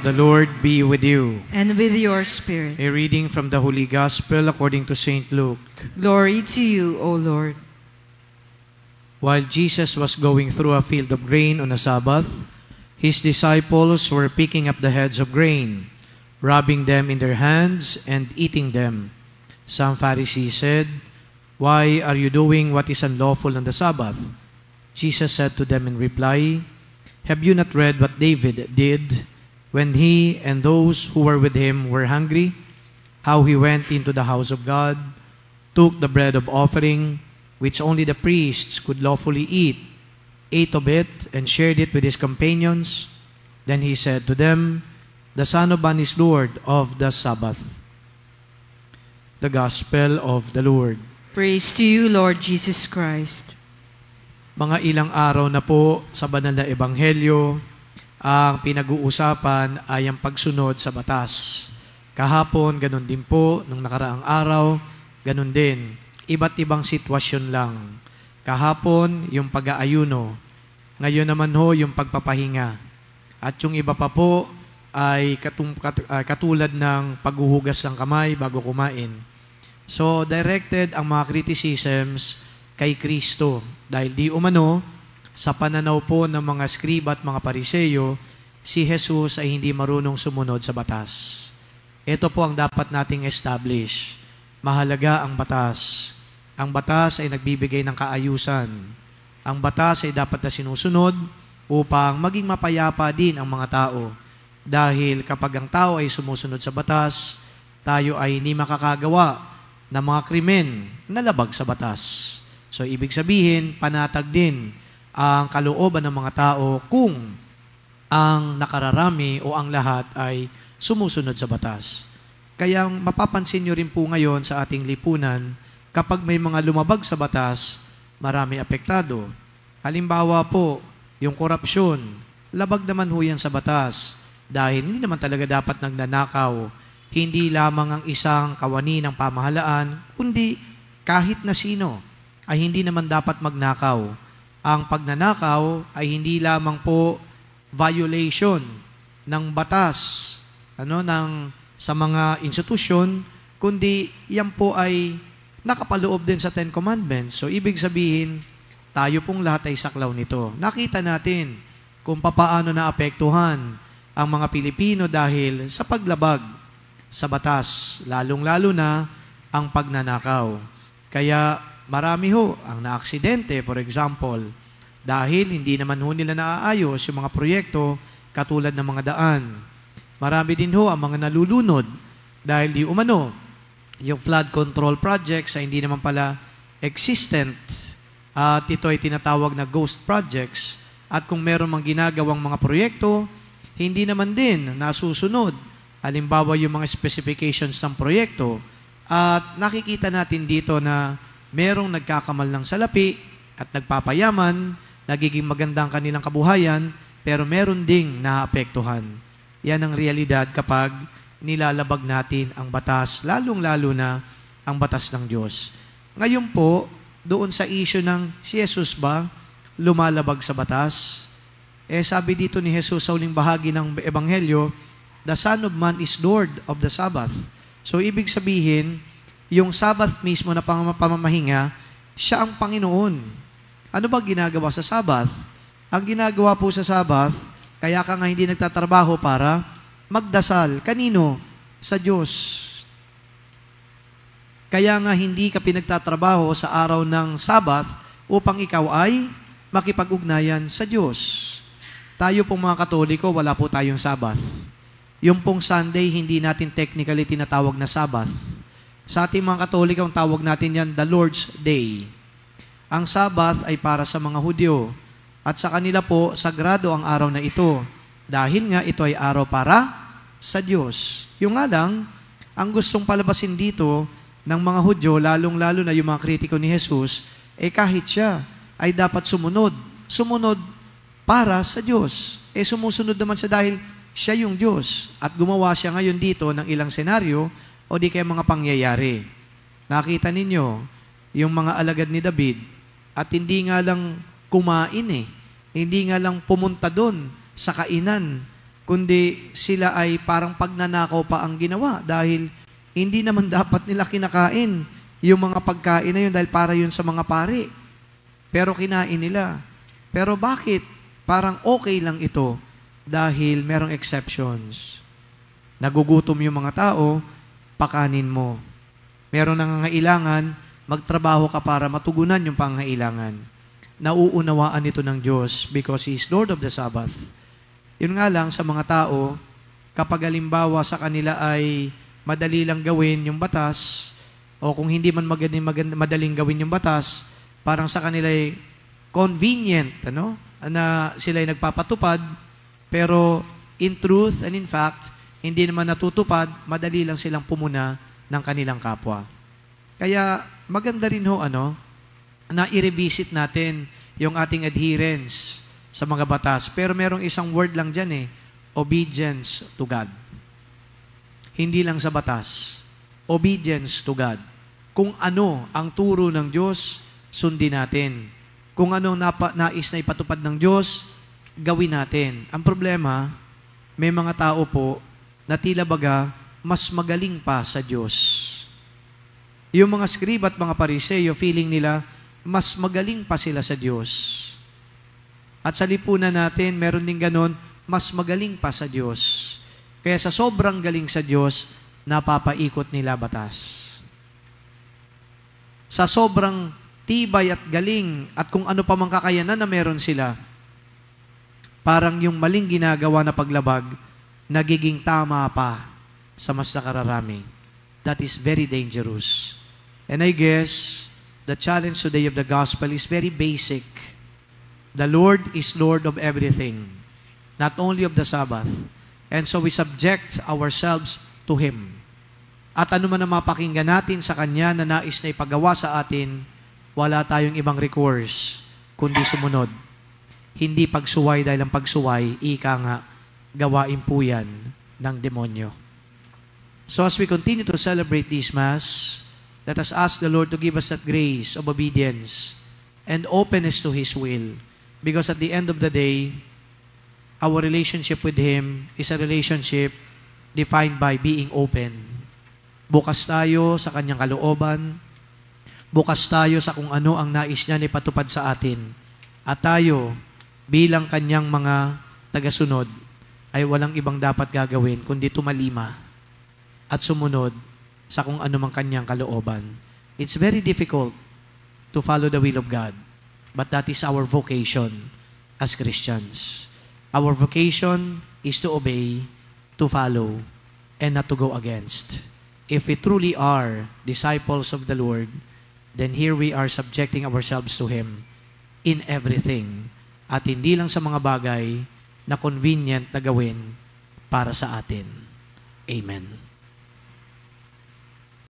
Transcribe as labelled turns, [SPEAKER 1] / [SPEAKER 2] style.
[SPEAKER 1] The Lord be with you.
[SPEAKER 2] And with your spirit.
[SPEAKER 1] A reading from the Holy Gospel according to St. Luke.
[SPEAKER 2] Glory to you, O Lord.
[SPEAKER 1] While Jesus was going through a field of grain on a Sabbath, his disciples were picking up the heads of grain, rubbing them in their hands and eating them. Some Pharisees said, "Why are you doing what is unlawful on the Sabbath?" Jesus said to them in reply, "Have you not read what David did when he and those who were with him were hungry? How he went into the house of God, took the bread of offering, which only the priests could lawfully eat, ate of it, and shared it with his companions. Then he said to them, 'The Son of Man is Lord of the Sabbath.'" The Gospel of the Lord.
[SPEAKER 2] Praise to you, Lord Jesus Christ.
[SPEAKER 1] Mga ilang araw na po sa banal na ebanghelyo, ang pinag-uusapan ay ang pagsunod sa batas. Kahapon, ganun din po, nung nakaraang araw, ganun din. Iba't ibang sitwasyon lang. Kahapon, yung pag-aayuno. Ngayon naman ho, yung pagpapahinga. At yung iba pa po ay katulad ng paghuhugas ng kamay bago kumain. So, directed ang mga criticisms kay Kristo. Dahil di umano, sa pananaw po ng mga skriba at mga pariseyo, si Jesus ay hindi marunong sumunod sa batas. Ito po ang dapat nating establish. Mahalaga ang batas. Ang batas ay nagbibigay ng kaayusan. Ang batas ay dapat na sinusunod upang maging mapayapa din ang mga tao. Dahil kapag ang tao ay sumusunod sa batas, tayo ay hindi makakagawa ng mga krimen na labag sa batas. So, ibig sabihin, panatag din ang kalooban ng mga tao kung ang nakararami o ang lahat ay sumusunod sa batas. Kaya mapapansin nyo rin po ngayon sa ating lipunan, kapag may mga lumabag sa batas, marami apektado. Halimbawa po, yung korupsyon, labag naman ho yan sa batas dahil hindi naman talaga dapat nagnanakaw. Hindi lamang ang isang kawani ng pamahalaan, kundi kahit na sino ay hindi naman dapat magnakaw. Ang pagnanakaw ay hindi lamang po violation ng batas sa mga institusyon, kundi yan po ay nakapaloob din sa Ten Commandments. So, ibig sabihin, tayo pong lahat ay saklaw nito. Nakita natin kung papaano naapektuhan ang mga Pilipino dahil sa paglabag sa batas, lalong-lalo na ang pagnanakaw. Kaya marami ho ang naaksidente, for example, dahil hindi naman ho nila naaayos yung mga proyekto katulad ng mga daan. Marami din ho ang mga nalulunod dahil di umano yung flood control projects ay hindi naman pala existent at ito ay tinatawag na ghost projects. At kung meron mang ginagawang mga proyekto, hindi naman din nasusunod. Halimbawa yung mga specifications ng proyekto. At nakikita natin dito na merong nagkakamal ng salapi at nagpapayaman, nagiging maganda ang kanilang kabuhayan, pero meron ding naapektuhan. Yan ang realidad kapag nilalabag natin ang batas, lalong-lalo na ang batas ng Diyos. Ngayon po, doon sa issue ng si Jesus ba lumalabag sa batas? Sabi dito ni Jesus sa huling bahagi ng Ebanghelyo, "The Son of Man is Lord of the Sabbath." So, ibig sabihin, yung Sabbath mismo na pamamahinga, siya ang Panginoon. Ano ba ginagawa sa Sabbath? Ang ginagawa po sa Sabbath, kaya ka nga hindi nagtatrabaho para magdasal. Kanino? Sa Diyos. Kaya nga hindi ka pinagtatrabaho sa araw ng Sabbath upang ikaw ay makipag-ugnayan sa Diyos. Tayo pong mga Katoliko, wala po tayong Sabbath. Yung pong Sunday, hindi natin technically tinatawag na Sabbath. Sa ating mga Katoliko, ang tawag natin yan, the Lord's Day. Ang Sabbath ay para sa mga Hudyo. At sa kanila po, sagrado ang araw na ito. Dahil nga ito ay araw para sa Diyos. Yung nga lang, ang gustong palabasin dito ng mga Hudyo, lalong-lalo na yung mga kritiko ni Jesus, kahit siya ay dapat sumunod. Sumunod para sa Diyos. Sumusunod naman siya dahil siya yung Diyos. At gumawa siya ngayon dito ng ilang senaryo o di kaya mga pangyayari. Nakita ninyo, yung mga alagad ni David, at hindi nga lang kumain hindi nga lang pumunta doon sa kainan kundi sila ay parang pagnanakaw pa ang ginawa dahil hindi naman dapat nila kinakain yung mga pagkain na yun dahil para yun sa mga pari. Pero kinain nila. Pero bakit? Parang okay lang ito dahil merong exceptions. Nagugutom yung mga tao, pakanin mo. Meron nangangailangan, magtrabaho ka para matugunan yung pangangailangan. Nauunawaan ito ng Diyos because He is Lord of the Sabbath. Yun nga lang sa mga tao, kapag halimbawa sa kanila ay madali lang gawin yung batas, o kung hindi man madaling gawin yung batas, parang sa kanila ay convenient, na sila ay nagpapatupad, pero in truth and in fact, hindi naman natutupad, madali lang silang pumuna ng kanilang kapwa. Kaya maganda rin na i-revisit natin yung ating adherence sa mga batas. Pero merong isang word lang dyan obedience to God. Hindi lang sa batas. Obedience to God. Kung ano ang turo ng Diyos, sundin natin. Kung anong nais na ipatupad ng Diyos, gawin natin. Ang problema, may mga tao po na tila baga mas magaling pa sa Diyos. Yung mga scribe at mga Pariseo, feeling nila, mas magaling pa sila sa Diyos. At sa lipunan natin, meron din ganon, mas magaling pa sa Diyos. Kaya sa sobrang galing sa Diyos, napapaikot nila batas. Sa sobrang tibay at galing at kung ano pa mang kakayanan na meron sila, parang yung maling ginagawa na paglabag, nagiging tama pa sa mas nakararami. That is very dangerous. And I guess, the challenge today of the gospel is very basic. The Lord is Lord of everything, not only of the Sabbath. And so we subject ourselves to Him. At ano man ang mapakinggan natin sa Kanya na nais na ipagawa sa atin, wala tayong ibang recourse, kundi sumunod. Hindi pagsuway dahil ang pagsuway, ika nga, gawain po yan ng demonyo. So as we continue to celebrate this Mass, let us ask the Lord to give us that grace of obedience and openness to His will. Because at the end of the day, our relationship with Him is a relationship defined by being open. Bukas tayo sa Kanyang kalooban, bukas tayo sa kung ano ang nais niya na ipatupad sa atin. At tayo, bilang Kanyang mga tagasunod, ay walang ibang dapat gagawin kundi tumalima at sumunod sa kung ano mang Kanyang kalooban. It's very difficult to follow the will of God, but that is our vocation as Christians. Our vocation is to obey, to follow, and not to go against. If we truly are disciples of the Lord, then here we are subjecting ourselves to Him in everything. At hindi lang sa mga bagay na convenient na gawin para sa atin. Amen.